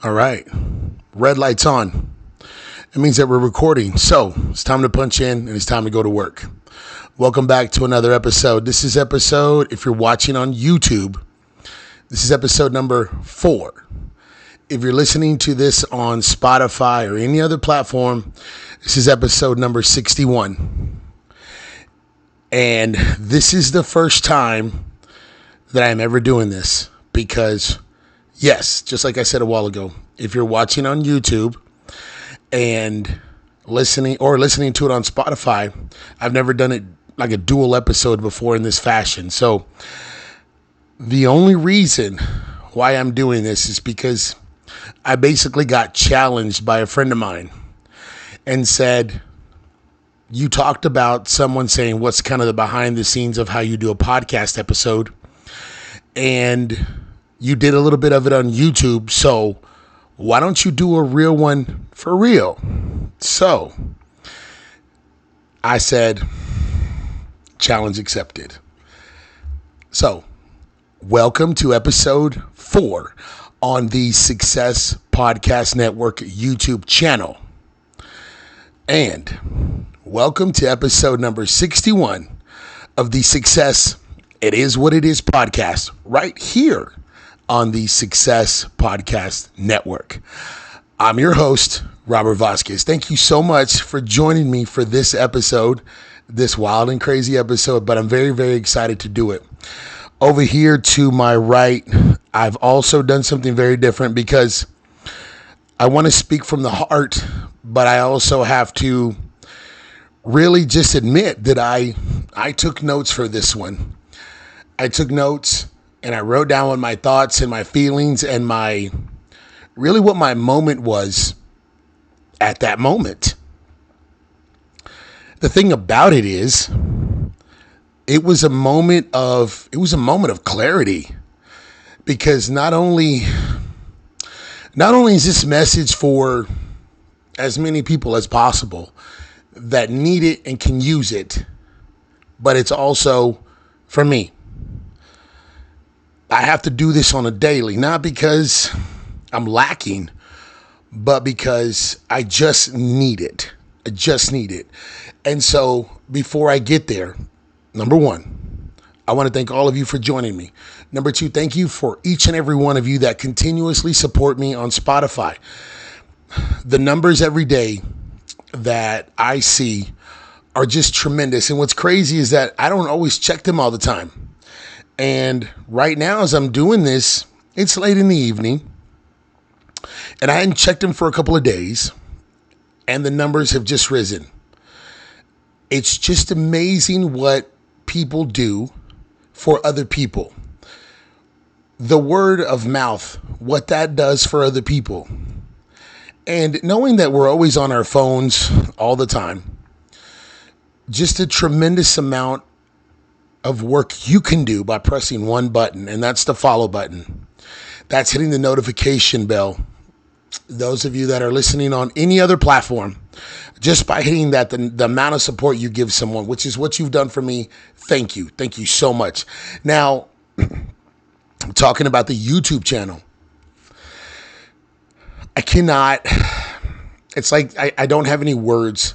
All right. Red light's on. It means that we're recording. So it's time to punch in and it's time to go to work. Welcome back to another episode. This is episode, if you're watching on YouTube, this is episode number 4. If you're listening to this on Spotify or any other platform, this is episode number 61. And this is the first time that I'm ever doing this because, yes, just like I said a while ago, if you're watching on YouTube and listening to it on Spotify, I've never done it like a dual episode before in this fashion. So the only reason why I'm doing this is because I basically got challenged by a friend of mine and said, you talked about someone saying what's kind of the behind the scenes of how you do a podcast episode. And you did a little bit of it on YouTube. So why don't you do a real one for real? So I said, challenge accepted. So welcome to episode 4 on the Success Podcast Network YouTube channel. And welcome to episode number 61 of the Success It Is What It Is podcast right here on the Success Podcast Network. I'm your host, Robert Vasquez. Thank you so much for joining me for this episode, this wild and crazy episode, but I'm very, very excited to do it. Over here to my right, I've also done something very different because I want to speak from the heart, but I also have to really just admit that I took notes for this one. I took notes and I wrote down what my thoughts and my feelings and what my moment was at that moment. The thing about it is, it was a moment of clarity, because not only is this message for as many people as possible that need it and can use it, but it's also for me. I have to do this on a daily, not because I'm lacking, but because I just need it. And so before I get there, number 1, I want to thank all of you for joining me. Number 2, thank you for each and every one of you that continuously support me on Spotify. The numbers every day that I see are just tremendous. And what's crazy is that I don't always check them all the time. And right now, as I'm doing this, it's late in the evening, and I hadn't checked them for a couple of days, and the numbers have just risen. It's just amazing what people do for other people. The word of mouth, what that does for other people. And knowing that we're always on our phones all the time, just a tremendous amount of work you can do by pressing one button, and that's the follow button. That's hitting the notification bell. Those of you that are listening on any other platform, just by hitting that, the amount of support you give someone, which is what you've done for me, thank you. Thank you so much. Now, I'm talking about the YouTube channel. It's like I don't have any words.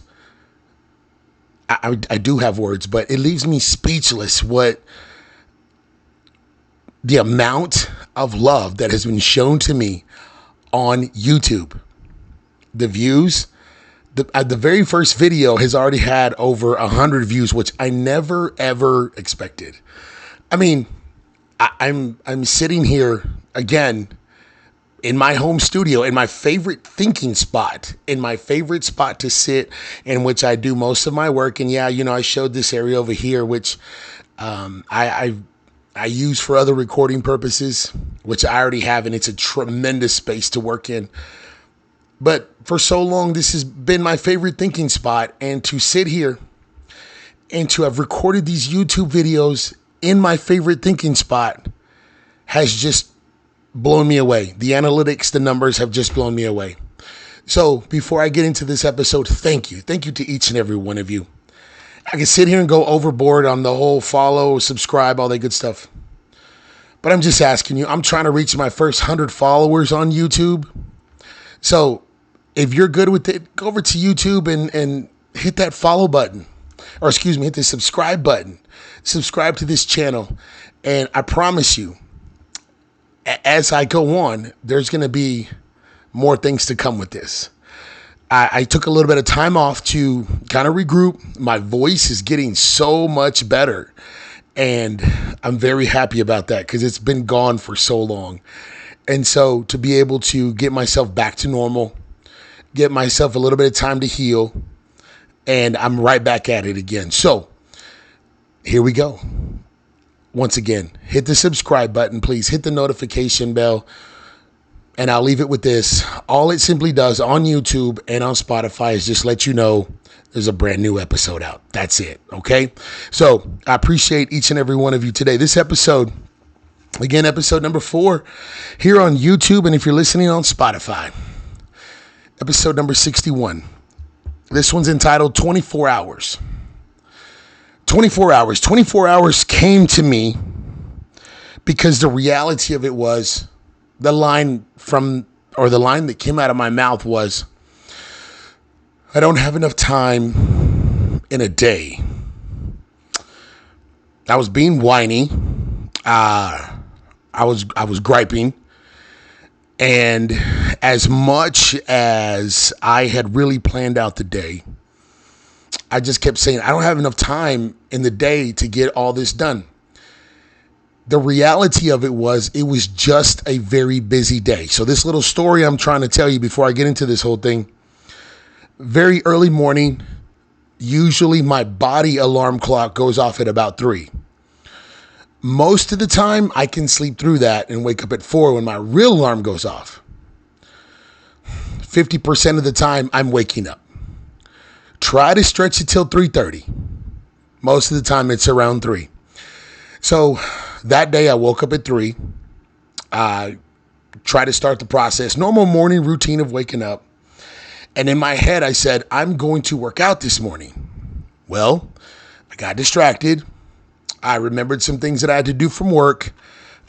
I do have words, but it leaves me speechless what the amount of love that has been shown to me on YouTube. The views, the very first video has already had over 100 views, which I never, ever expected. I mean, I'm sitting here again in my home studio, in my favorite thinking spot, in my favorite spot to sit, in which I do most of my work. And yeah, I showed this area over here, which I use for other recording purposes, which I already have, and it's a tremendous space to work in. But for so long, this has been my favorite thinking spot, and to sit here and to have recorded these YouTube videos in my favorite thinking spot has just blown me away. The analytics, the numbers have just blown me away. So before I get into this episode, thank you. Thank you to each and every one of you. I can sit here and go overboard on the whole follow, subscribe, all that good stuff. But I'm just asking you, I'm trying to reach my first 100 followers on YouTube. So if you're good with it, go over to YouTube and hit that follow button, or excuse me, hit the subscribe button. Subscribe to this channel. And I promise you, as I go on, there's going to be more things to come with this. I took a little bit of time off to kind of regroup. My voice is getting so much better. And I'm very happy about that because it's been gone for so long. And so to be able to get myself back to normal, get myself a little bit of time to heal, and I'm right back at it again. So here we go. Once again, hit the subscribe button, please. Hit the notification bell. And I'll leave it with this. All it simply does on YouTube and on Spotify is just let you know there's a brand new episode out. That's it. Okay. So I appreciate each and every one of you today. This episode, again, episode number 4 here on YouTube. And if you're listening on Spotify, episode number 61. This one's entitled 24 Hours. 24 hours. 24 hours came to me because the reality of it was the line that came out of my mouth was, I don't have enough time in a day. I was being whiny. I was griping. And as much as I had really planned out the day, I just kept saying, I don't have enough time in the day to get all this done. The reality of it was just a very busy day. So this little story I'm trying to tell you before I get into this whole thing, very early morning, usually my body alarm clock goes off at about 3. Most of the time I can sleep through that and wake up at 4 when my real alarm goes off. 50% of the time I'm waking up. Try to stretch it till 3:30. Most of the time it's around 3. So that day I woke up at 3. I tried to start the process. Normal morning routine of waking up. And in my head I said, I'm going to work out this morning. Well, I got distracted. I remembered some things that I had to do from work.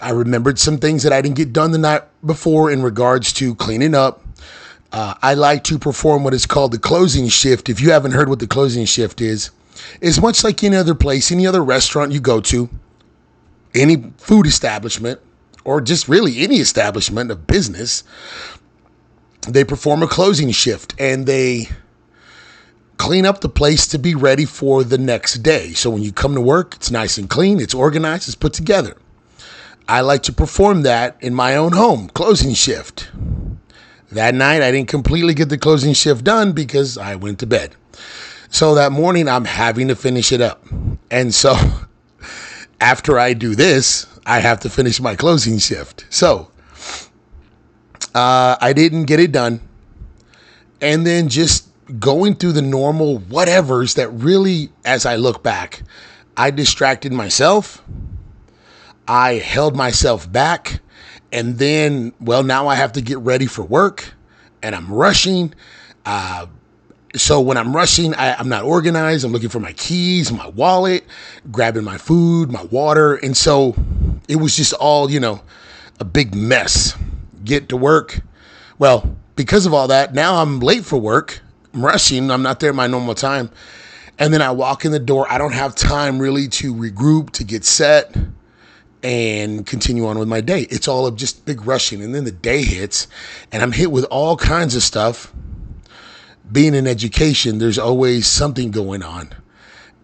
I remembered some things that I didn't get done the night before in regards to cleaning up. I like to perform what is called the closing shift. If you haven't heard what the closing shift is, it's much like any other place, any other restaurant you go to, any food establishment, or just really any establishment of business. They perform a closing shift and they clean up the place to be ready for the next day. So when you come to work, it's nice and clean, it's organized, it's put together. I like to perform that in my own home, closing shift. That night, I didn't completely get the closing shift done because I went to bed. So that morning, I'm having to finish it up. And so after I do this, I have to finish my closing shift. So I didn't get it done. And then just going through the normal whatevers that really, as I look back, I distracted myself. I held myself back. And then, well, now I have to get ready for work and I'm rushing. So when I'm rushing, I'm not organized. I'm looking for my keys, my wallet, grabbing my food, my water. And so it was just all, a big mess. Get to work. Well, because of all that, now I'm late for work. I'm rushing. I'm not there at my normal time. And then I walk in the door. I don't have time really to regroup, to get set and continue on with my day. It's all of just big rushing. And then the day hits and I'm hit with all kinds of stuff. Being in education, there's always something going on.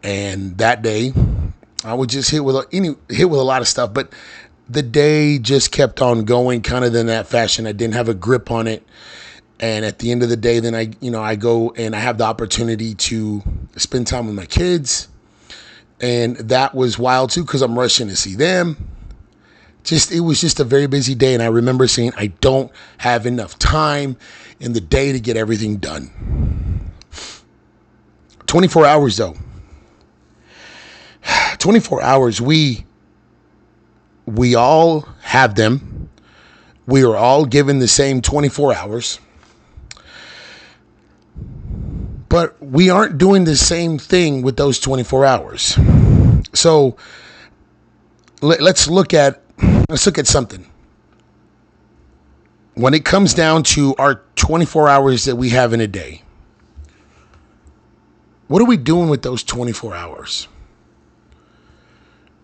And that day I would just hit with a lot of stuff, but the day just kept on going kind of in that fashion. I didn't have a grip on it. And at the end of the day, then I go and I have the opportunity to spend time with my kids. And that was wild too, because I'm rushing to see them. It was just a very busy day. And I remember saying, I don't have enough time in the day to get everything done. 24 hours though. 24 hours, we all have them. We are all given the same 24 hours. But we aren't doing the same thing with those 24 hours. So let's look at something. When it comes down to our 24 hours that we have in a day, what are we doing with those 24 hours?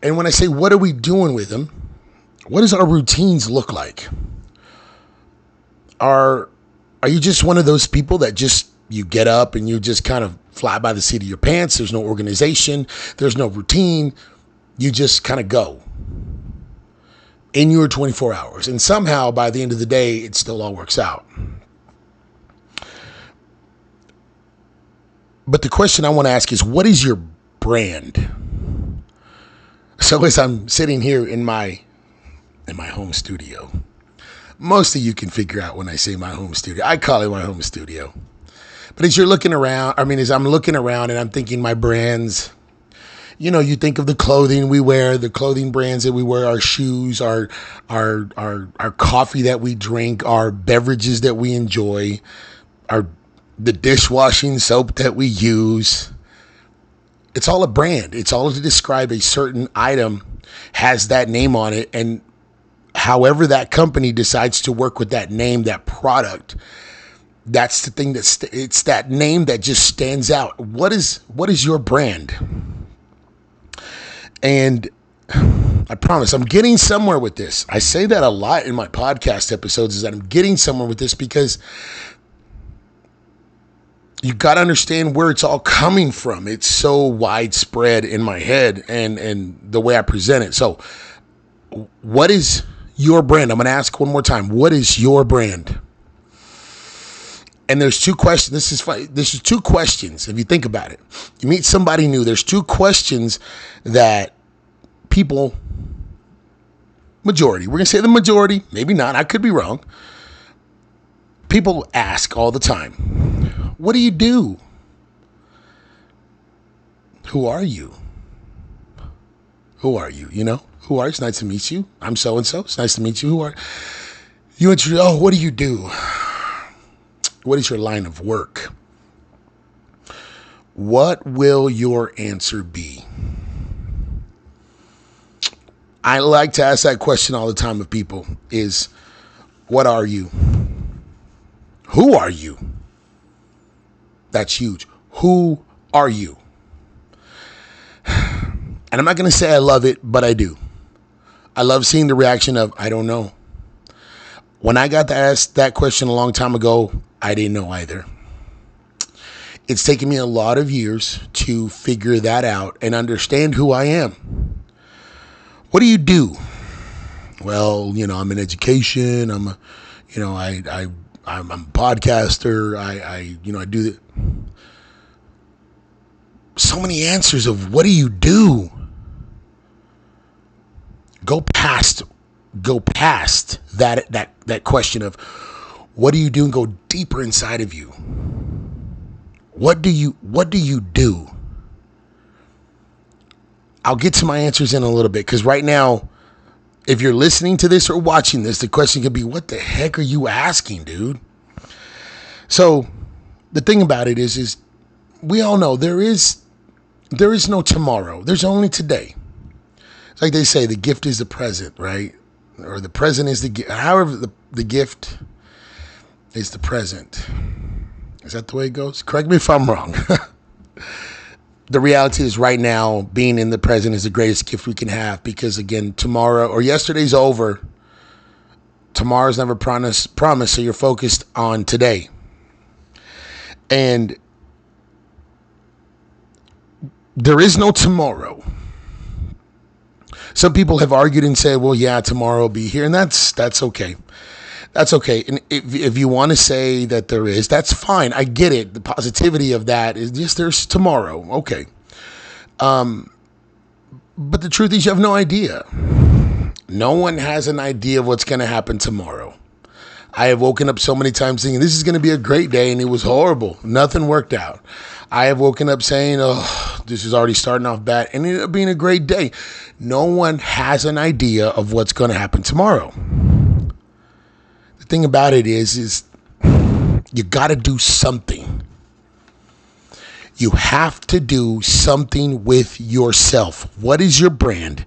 And when I say what are we doing with them, what does our routines look like? Are you just one of those people that just you get up and you just kind of fly by the seat of your pants? There's no organization. There's no routine. You just kind of go in your 24 hours. And somehow by the end of the day, it still all works out. But the question I want to ask is, what is your brand? So as I'm sitting here in my home studio, most of you can figure out when I say my home studio. I call it my home studio. But as you're looking around, as I'm looking around and I'm thinking my brands, you think of the clothing we wear, the clothing brands that we wear, our shoes, our coffee that we drink, our beverages that we enjoy, the dishwashing soap that we use. It's all a brand. It's all to describe a certain item, has that name on it, and however that company decides to work with that name, that product, that's the thing it's that name that just stands out. What is your brand? And I promise I'm getting somewhere with this. I say that a lot in my podcast episodes, is that I'm getting somewhere with this, because you got to understand where it's all coming from. It's so widespread in my head and the way I present it. So what is your brand? I'm going to ask one more time. What is your brand? And there's two questions. This is funny. This is two questions. If you think about it, you meet somebody new. There's two questions that people, majority, we're going to say the majority, maybe not. I could be wrong. People ask all the time, what do you do? Who are you? Who are you? Who are you? It's nice to meet you. I'm so-and-so. It's nice to meet you. Who are you? Introduce, what do you do? What is your line of work? What will your answer be? I like to ask that question all the time of people is, what are you? Who are you? That's huge. Who are you? And I'm not going to say I love it, but I do. I love seeing the reaction of, I don't know. When I got to ask that question a long time ago, I didn't know either. It's taken me a lot of years to figure that out and understand who I am. What do you do? Well, I'm in education. I'm a podcaster. I do that. So many answers of what do you do? Go past that question of what do you do, and go deeper inside of you. What do you do? I'll get to my answers in a little bit, because right now, if you're listening to this or watching this, the question could be, what the heck are you asking, dude? So the thing about it is we all know there is no tomorrow. There's only today. It's like they say, the gift is the present, right? Or the present is the gift. However, the gift is the present. Is that the way it goes? Correct me if I'm wrong. The reality is right now, being in the present is the greatest gift we can have, because again, tomorrow or yesterday's over. Tomorrow's never promised, so you're focused on today. And there is no tomorrow. Some people have argued and said, well, yeah, tomorrow will be here. And that's okay. That's okay. And if you want to say that there is, that's fine. I get it. The positivity of that is just there's tomorrow. Okay. But the truth is you have no idea. No one has an idea of what's going to happen tomorrow. I have woken up so many times thinking this is going to be a great day, and it was horrible. Nothing worked out. I have woken up saying, oh, this is already starting off bad, and it ended up being a great day. No one has an idea of what's going to happen tomorrow. The thing about it is you got to do something. You have to do something with yourself. What is your brand?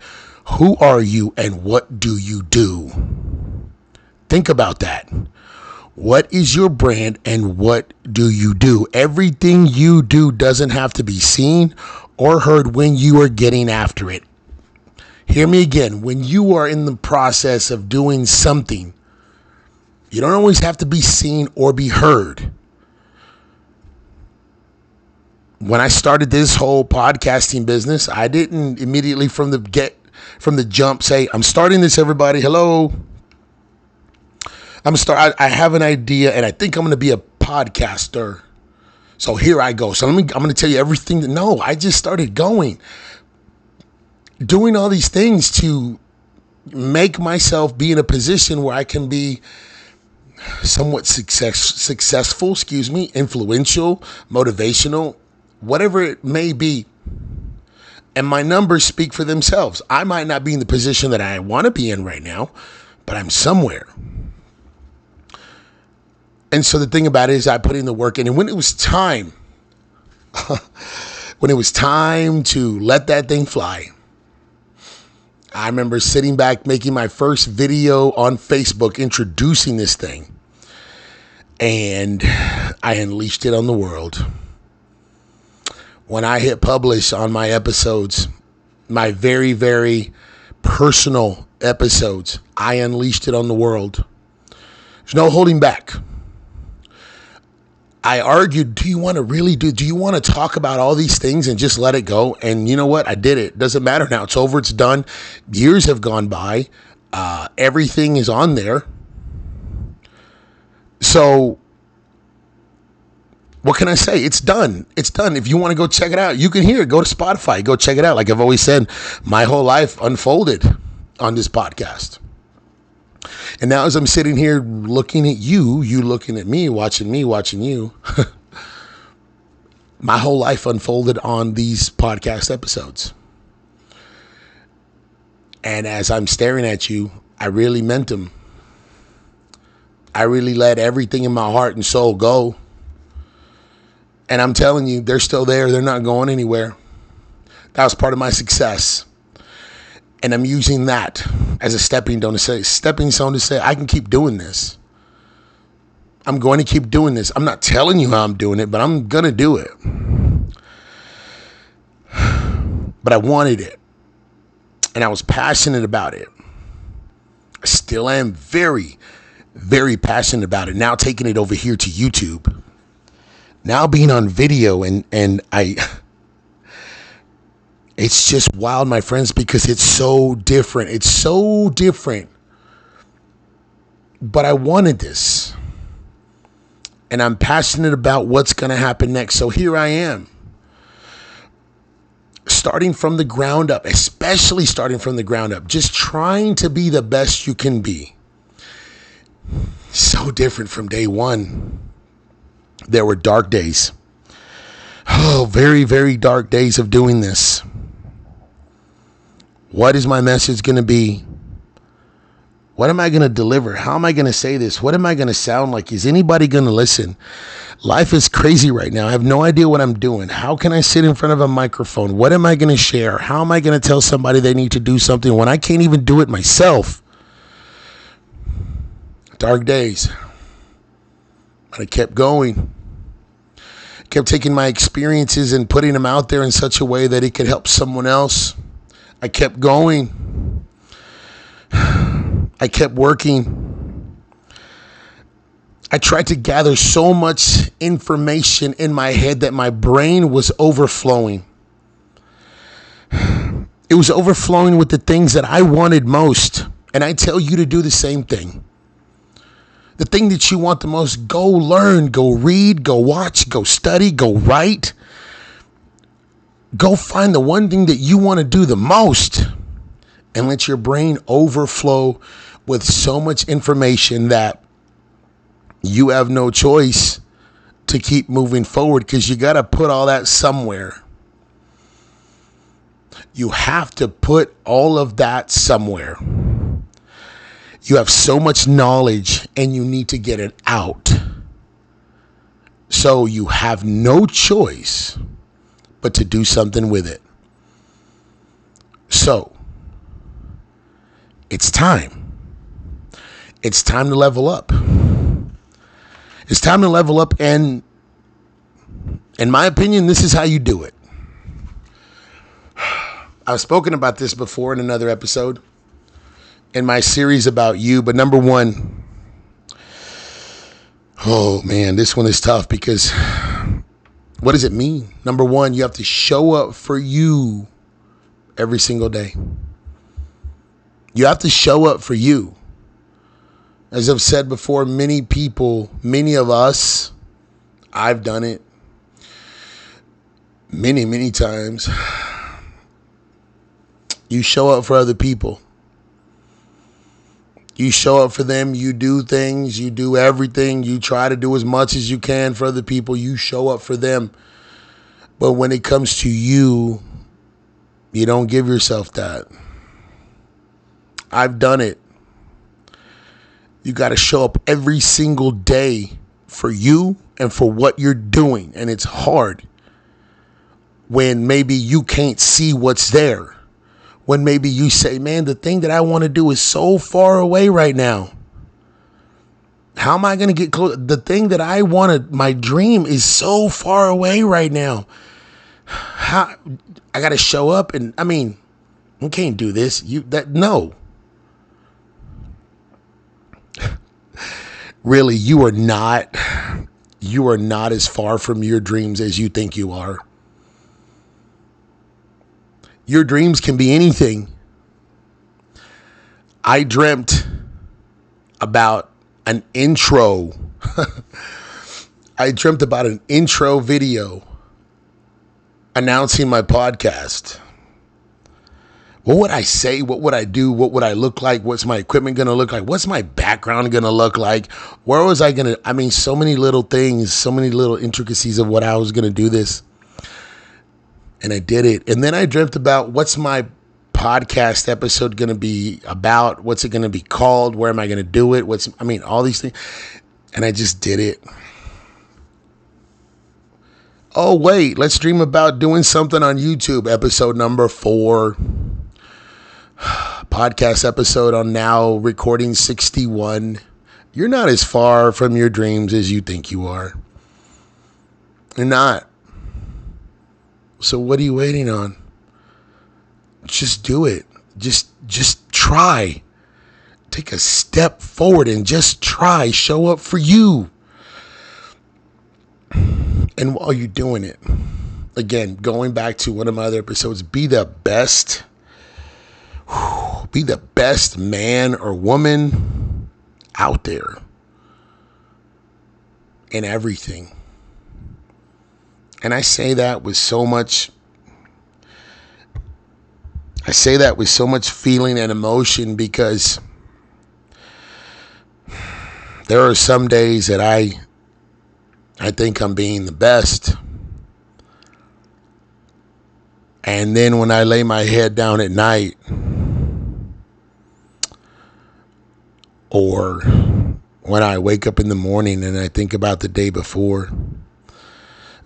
Who are you, and what do you do? Think about that. What is your brand and what do you do? Everything you do doesn't have to be seen or heard when you are getting after it. Hear me again. When you are in the process of doing something, you don't always have to be seen or be heard. When I started this whole podcasting business, I didn't immediately from the jump say, I'm starting this, everybody. Hello. I have an idea and I think I'm going to be a podcaster. So here I go. So I'm going to tell you everything no, I just started doing all these things to make myself be in a position where I can be somewhat successful, influential, motivational, whatever it may be. And my numbers speak for themselves. I might not be in the position that I want to be in right now, but I'm somewhere. And so the thing about it is I put in the work in. And when it was time, to let that thing fly, I remember sitting back, making my first video on Facebook, introducing this thing. And I unleashed it on the world. When I hit publish on my episodes, my very, very personal episodes, I unleashed it on the world. There's no holding back. I argued, do you want to talk about all these things and just let it go? And you know what? I did it. Doesn't matter now. It's over. It's done. Years have gone by. Everything is on there. So what can I say? It's done. It's done. If you want to go check it out, you can hear it. Go to Spotify. Go check it out. Like I've always said, my whole life unfolded on this podcast. And now as I'm sitting here looking at you looking at me, watching you, my whole life unfolded on these podcast episodes. And as I'm staring at you, I really meant them. I really let everything in my heart and soul go. And I'm telling you, they're still there. They're not going anywhere. That was part of my success. And I'm using that as a stepping stone to say, I can keep doing this. I'm going to keep doing this. I'm not telling you how I'm doing it, but I'm going to do it. But I wanted it. And I was passionate about it. I still am very, very passionate about it. Now taking it over here to YouTube. Now being on video and it's just wild, my friends, because it's so different. It's so different. But I wanted this. And I'm passionate about what's going to happen next. So here I am. Starting from the ground up, especially starting from the ground up, just trying to be the best you can be. So different from day one. There were dark days. Oh, very, very dark days of doing this. What is my message going to be? What am I going to deliver? How am I going to say this? What am I going to sound like? Is anybody going to listen? Life is crazy right now. I have no idea what I'm doing. How can I sit in front of a microphone? What am I going to share? How am I going to tell somebody they need to do something when I can't even do it myself? Dark days. But I kept going. Kept taking my experiences and putting them out there in such a way that it could help someone else. I kept going. I kept working. I tried to gather so much information in my head that my brain was overflowing. It was overflowing with the things that I wanted most. And I tell you to do the same thing. The thing that you want the most, go learn, go read, go watch, go study, go write. Go find the one thing that you want to do the most and let your brain overflow with so much information that you have no choice to keep moving forward because you got to put all that somewhere. You have to put all of that somewhere. You have so much knowledge and you need to get it out. So you have no choice but to do something with it. So it's time. It's time to level up. It's time to level up, and in my opinion, this is how you do it. I've spoken about this before in another episode in my series about you, but number one, oh man, this one is tough because what does it mean? Number one, you have to show up for you every single day. You have to show up for you. As I've said before, many people, many of us, I've done it many, many times. You show up for other people. You show up for them. You do things. You do everything. You try to do as much as you can for other people. You show up for them. But when it comes to you, you don't give yourself that. I've done it. You got to show up every single day for you and for what you're doing. And it's hard when maybe you can't see what's there. When maybe you say, man, the thing that I want to do is so far away right now. How am I going to get close? The thing that I wanted, my dream is so far away right now. How I got to show up and you can't do this. No. Really, you are not as far from your dreams as you think you are. Your dreams can be anything. I dreamt about an intro. I dreamt about an intro video announcing my podcast. What would I say? What would I do? What would I look like? What's my equipment going to look like? What's my background going to look like? Where was I going to? So many little things, so many little intricacies of what I was going to do this. And I did it. And then I dreamt about what's my podcast episode going to be about? What's it going to be called? Where am I going to do it? All these things. And I just did it. Oh, wait, let's dream about doing something on YouTube. Episode number 4. Podcast episode on now recording 61. You're not as far from your dreams as you think you are. You're not. So what are you waiting on? Just do it. Just try. Take a step forward and just try. Show up for you. And while you're doing it, again, going back to one of my other episodes, be the best. Be the best man or woman out there in everything. And I say that with so much feeling and emotion because there are some days that I think I'm being the best. And then when I lay my head down at night, or when I wake up in the morning and I think about the day before,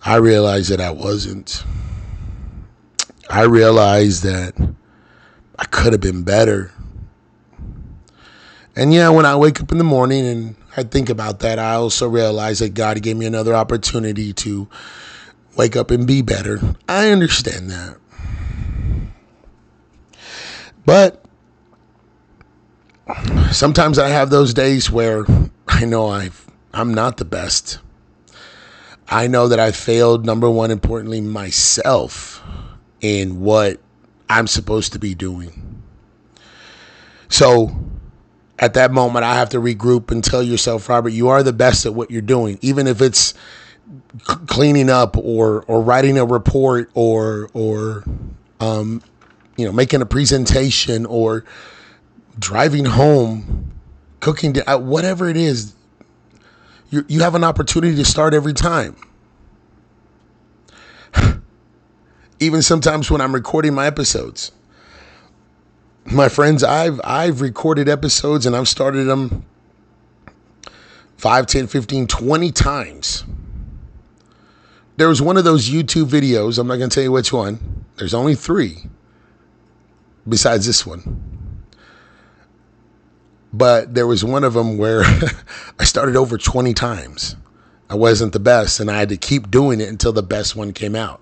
I realize that I wasn't. I realize that I could have been better. And yeah, when I wake up in the morning and I think about that, I also realize that God gave me another opportunity to wake up and be better. I understand that. But sometimes I have those days where I know I'm not the best. I know that I failed, number one, importantly, myself in what I'm supposed to be doing. So at that moment, I have to regroup and tell yourself, Robert, you are the best at what you're doing, even if it's cleaning up or writing a report or making a presentation or driving home, cooking, whatever it is. You have an opportunity to start every time. Even sometimes when I'm recording my episodes. My friends, I've recorded episodes and I've started them 5, 10, 15, 20 times. There was one of those YouTube videos, I'm not going to tell you which one. There's only 3 besides this one. But there was one of them where I started over 20 times. I wasn't the best, and I had to keep doing it until the best one came out.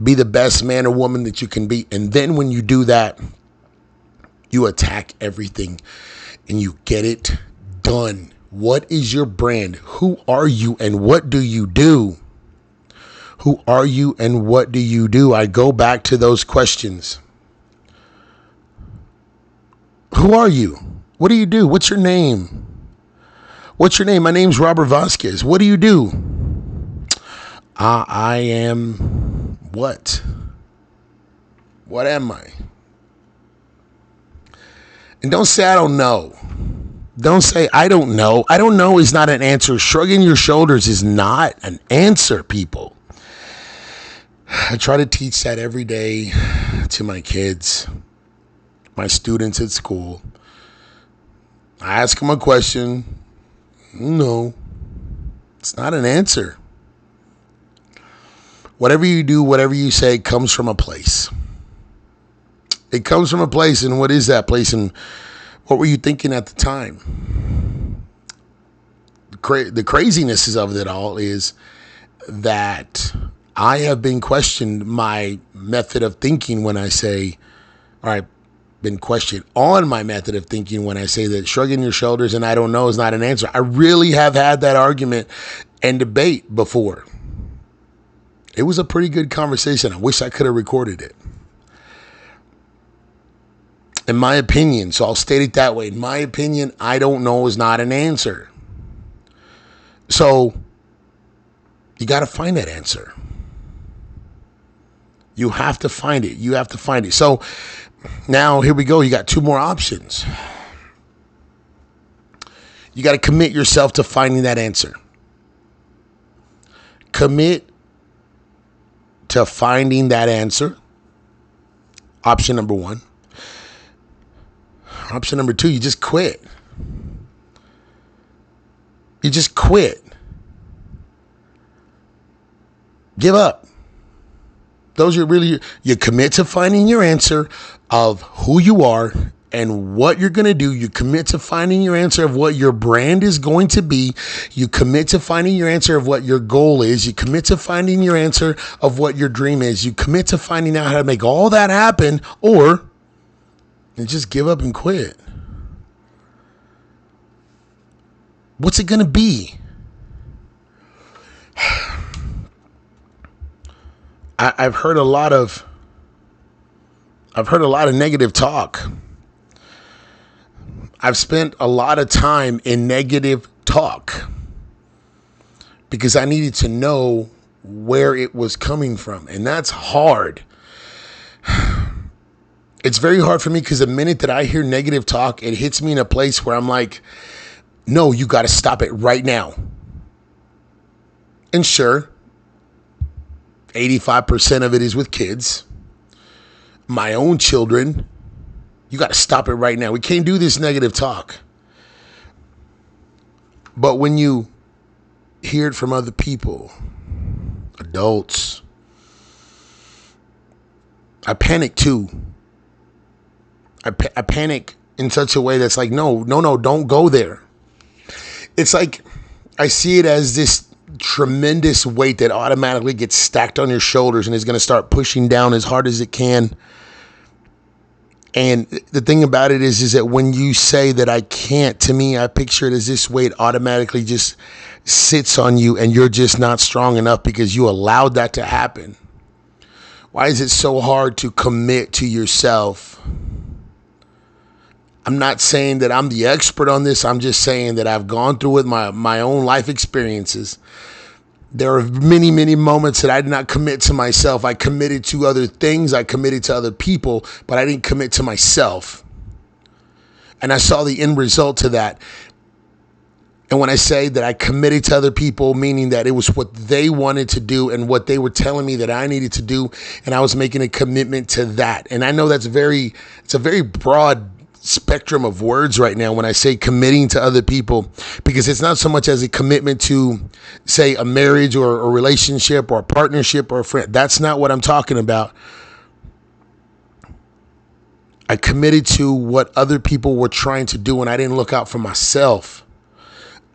Be the best man or woman that you can be. And then when you do that, you attack everything and you get it done. What is your brand? Who are you and what do you do? Who are you and what do you do? I go back to those questions. Who are you? What do you do? What's your name? What's your name? My name's Robert Vasquez. What do you do? I am what? What am I? And don't say I don't know. Don't say I don't know. I don't know is not an answer. Shrugging your shoulders is not an answer, people. I try to teach that every day to my kids, my students at school. I ask them a question. No, it's not an answer. Whatever you do, whatever you say comes from a place. It comes from a place, and what is that place, and what were you thinking at the time? The craziness of it all is that I have been questioned my method of thinking when I say, or I've been questioned on my method of thinking when I say that shrugging your shoulders and I don't know is not an answer. I really have had that argument and debate before. It was a pretty good conversation. I wish I could have recorded it. In my opinion, so I'll state it that way. In my opinion, I don't know is not an answer. So you got to find that answer. You have to find it. You have to find it. So now here we go. You got two more options. You got to commit yourself to finding that answer. Commit to finding that answer. Option number one. Option number two, you just quit. You just quit. Give up. Those are really, you commit to finding your answer of who you are and what you're going to do. You commit to finding your answer of what your brand is going to be. You commit to finding your answer of what your goal is. You commit to finding your answer of what your dream is. You commit to finding out how to make all that happen, or you just give up and quit. What's it going to be? I've heard a lot of negative talk. I've spent a lot of time in negative talk because I needed to know where it was coming from. And that's hard. It's very hard for me because the minute that I hear negative talk, it hits me in a place where I'm like, no, you got to stop it right now. And sure, 85% of it is with kids. My own children. You got to stop it right now. We can't do this negative talk. But when you hear it from other people, adults, I panic too. I panic in such a way that's like, no, don't go there. It's like I see it as this tremendous weight that automatically gets stacked on your shoulders and is going to start pushing down as hard as it can. And the thing about it is that when you say that I can't, to me, I picture it as this weight automatically just sits on you and you're just not strong enough because you allowed that to happen. Why is it so hard to commit to yourself? I'm not saying that I'm the expert on this. I'm just saying that I've gone through with my own life experiences. There are many, many moments that I did not commit to myself. I committed to other things. I committed to other people, but I didn't commit to myself. And I saw the end result to that. And when I say that I committed to other people, meaning that it was what they wanted to do and what they were telling me that I needed to do, and I was making a commitment to that. And I know it's a very broad spectrum of words right now when I say committing to other people, because it's not so much as a commitment to, say, a marriage or a relationship or a partnership or a friend. That's not what I'm talking about. I committed to what other people were trying to do, and I didn't look out for myself.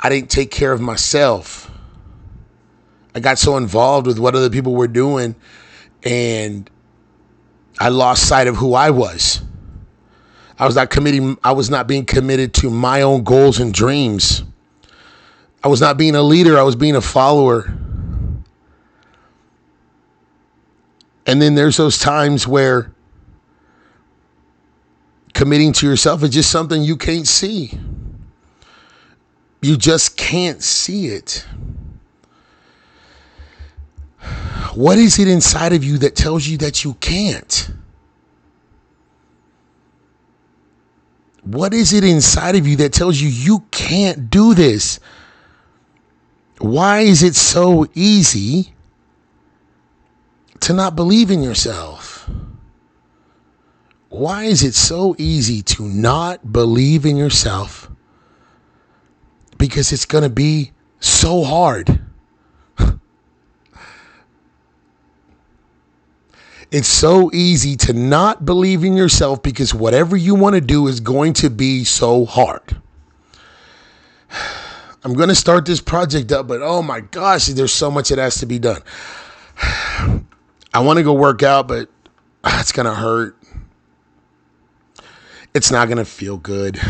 I didn't take care of myself. I got so involved with what other people were doing, and I lost sight of who I was. I was not being committed to my own goals and dreams. I was not being a leader. I was being a follower. And then there's those times where committing to yourself is just something you can't see. You just can't see it. What is it inside of you that tells you that you can't? What is it inside of you that tells you you can't do this? Why is it so easy to not believe in yourself? Why is it so easy to not believe in yourself? Because it's going to be so hard. It's so easy to not believe in yourself because whatever you want to do is going to be so hard. I'm going to start this project up, but oh my gosh, there's so much that has to be done. I want to go work out, but it's going to hurt. It's not going to feel good.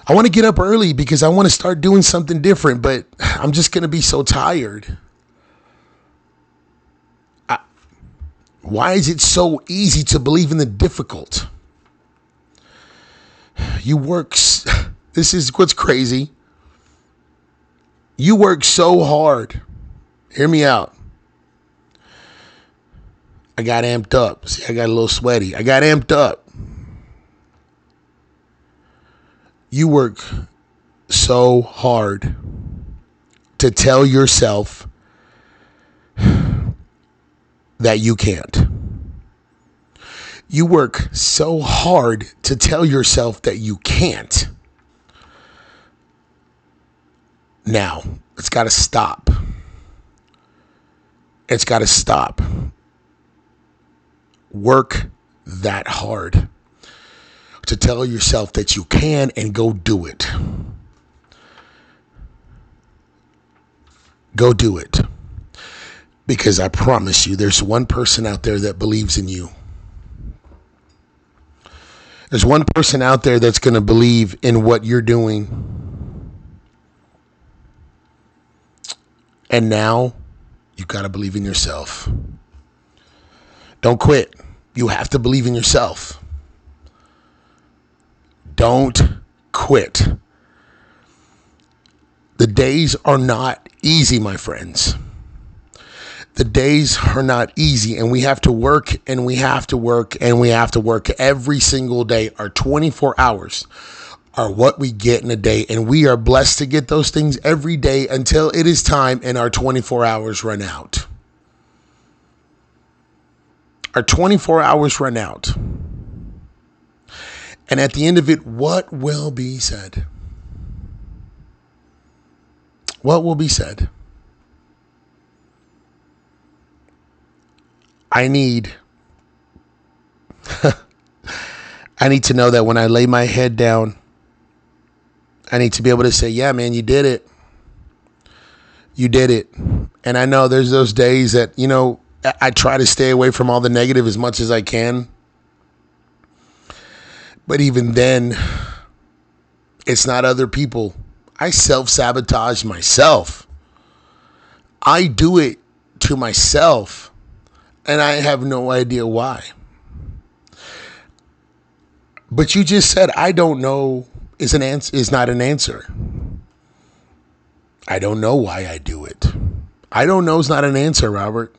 I want to get up early because I want to start doing something different, but I'm just going to be so tired. Why is it so easy to believe in the difficult? This is what's crazy. You work so hard. Hear me out. I got amped up. See, I got a little sweaty. I got amped up. You work so hard to tell yourself that you can't. You work so hard to tell yourself that you can't. Now, it's got to stop. It's got to stop. Work that hard to tell yourself that you can and go do it. Go do it. Because I promise you, there's one person out there that believes in you. There's one person out there that's going to believe in what you're doing. And now, you've got to believe in yourself. Don't quit. You have to believe in yourself. Don't quit. The days are not easy, my friends. The days are not easy, and we have to work and we have to work and we have to work every single day. Our 24 hours are what we get in a day, and we are blessed to get those things every day until it is time and our 24 hours run out. Our 24 hours run out. And at the end of it, what will be said? What will be said? I need to know that when I lay my head down, I need to be able to say, yeah, man, you did it. You did it. And I know there's those days that, I try to stay away from all the negative as much as I can. But even then, it's not other people. I self-sabotage myself. I do it to myself. And I have no idea why. But you just said, I don't know is not an answer. I don't know why I do it. I don't know is not an answer, Robert.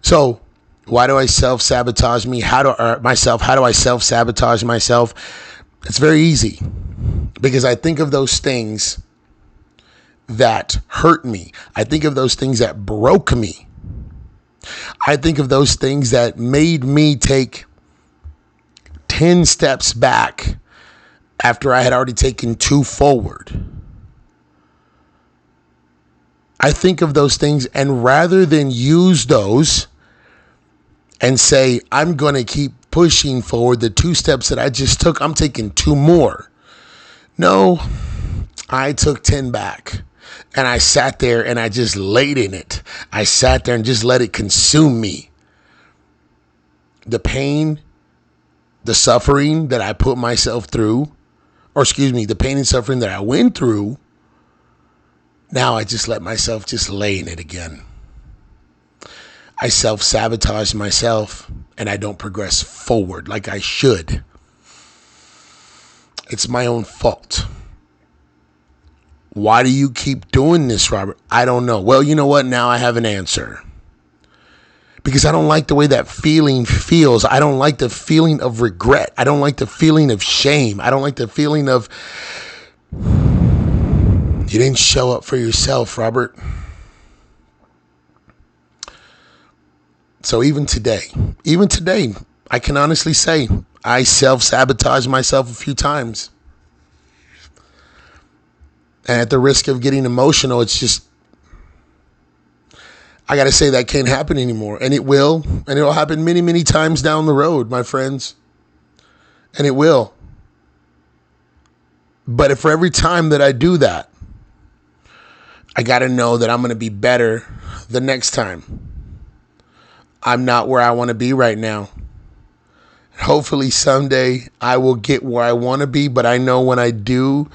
So why do I self-sabotage myself? How do I self-sabotage myself? It's very easy. Because I think of those things that hurt me. I think of those things that broke me. I think of those things that made me take 10 steps back after I had already taken 2 forward. I think of those things, and rather than use those and say, I'm going to keep pushing forward the 2 steps that I just took, I'm taking 2 more. No, I took 10 back. And I sat there and I just laid in it. I sat there and just let it consume me. The pain, the suffering that I put myself through, the pain and suffering that I went through, now I just let myself just lay in it again. I self-sabotage myself and I don't progress forward like I should. It's my own fault. Why do you keep doing this, Robert? I don't know. Well, you know what? Now I have an answer. Because I don't like the way that feeling feels. I don't like the feeling of regret. I don't like the feeling of shame. I don't like the feeling of you didn't show up for yourself, Robert. So even today, I can honestly say I self-sabotage myself a few times. And at the risk of getting emotional, it's just, I got to say that can't happen anymore. And it will. And it'll happen many, many times down the road, my friends. And it will. But if for every time that I do that, I got to know that I'm going to be better the next time. I'm not where I want to be right now. Hopefully someday I will get where I want to be. But I know when I do,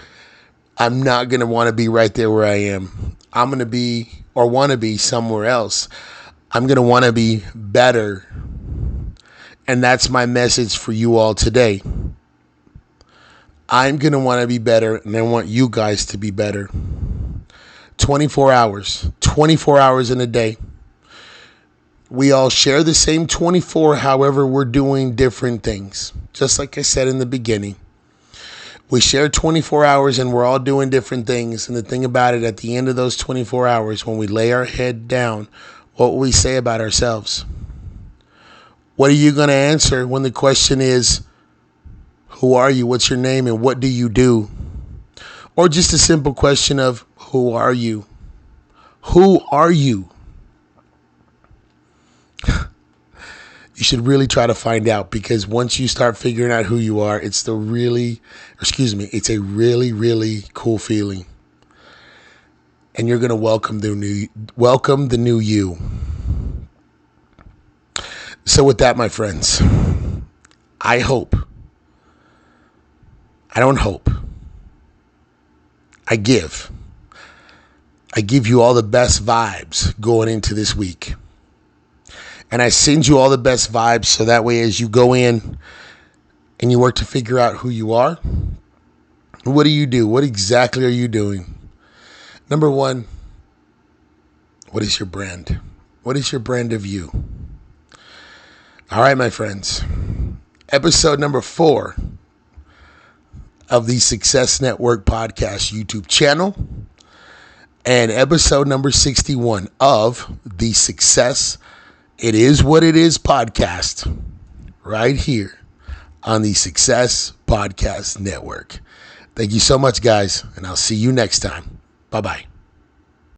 I'm not going to want to be right there where I am. I'm going to be or want to be somewhere else. I'm going to want to be better. And that's my message for you all today. I'm going to want to be better, and I want you guys to be better. 24 hours in a day. We all share the same 24, however, we're doing different things. Just like I said in the beginning. We share 24 hours and we're all doing different things. And the thing about it, at the end of those 24 hours, when we lay our head down, what will we say about ourselves? What are you going to answer when the question is, who are you? What's your name? And what do you do? Or just a simple question of, who are you? Who are you? You should really try to find out, because once you start figuring out who you are, it's a really, really cool feeling. And you're going to welcome the new you. So with that, my friends, I give you all the best vibes going into this week. And I send you all the best vibes so that way as you go in and you work to figure out who you are, what do you do? What exactly are you doing? Number one, what is your brand? What is your brand of you? All right, my friends. Episode number 4 of the Success Network Podcast YouTube channel. And episode number 61 of the Success It Is What It Is podcast, right here on the Success Podcast Network. Thank you so much, guys, and I'll see you next time. Bye-bye.